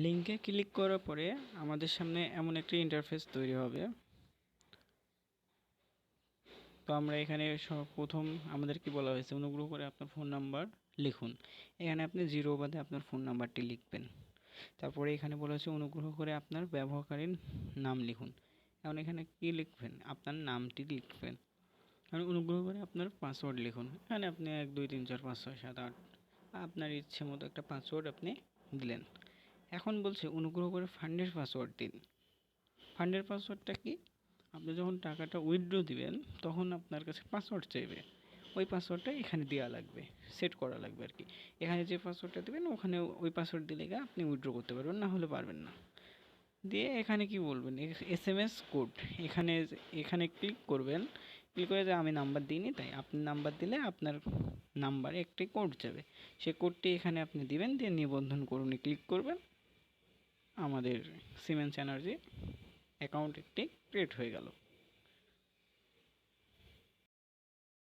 লিঙ্কে ক্লিক করার পরে আমাদের সামনে এমন একটি ইন্টারফেস তৈরি হবে। তো আমরা এখানে প্রথম আমাদের কি বলা হয়েছে, অনুগ্রহ করে আপনার ফোন নাম্বার লিখুন। এখানে আপনি 0 বাদে আপনার ফোন নাম্বারটি লিখবেন। তারপরে এখানে বলা হয়েছে অনুগ্রহ করে আপনার ব্যবহারকারীর নাম লিখুন। এখন এখানে কি লিখবেন? আপনার নামটি লিখবেন। এখন অনুগ্রহ করে আপনার পাসওয়ার্ড লিখুন। এখানে আপনি 1 2 3 4 5 6 7 8 আপনার ইচ্ছে মতো একটা পাসওয়ার্ড আপনি দিলেন। এখন বলছে অনুগ্রহ করে ফান্ডের পাসওয়ার্ড দিন। ফান্ডের পাসওয়ার্ডটা কি? আপনি যখন টাকাটা উইথড্র দিবেন তখন আপনার কাছে পাসওয়ার্ড চাইবে। ওই পাসওয়ার্ডটা এখানে দেওয়া লাগবে, সেট করা লাগবে আর কি। এখানে যে পাসওয়ার্ডটা দেবেন ওখানে ওই পাসওয়ার্ড দিলে আপনি উইথড্র করতে পারবেন, না হলে পারবেন না। দিয়ে এখানে কি বলবেন, SMS কোড এখানে এখানে ক্লিক করবেন। ক্লিক করে যে আমি নাম্বার দিইনি তাই আপনি নাম্বার দিলে আপনার নাম্বারে একটি কোড যাবে। সেই কোডটি এখানে আপনি দিবেন, দিয়ে নিবন্ধন করুন ক্লিক করবেন। আমাদের সিমেন্স এনার্জি অ্যাকাউন্ট একটি ক্রিয়েট হয়ে গেল।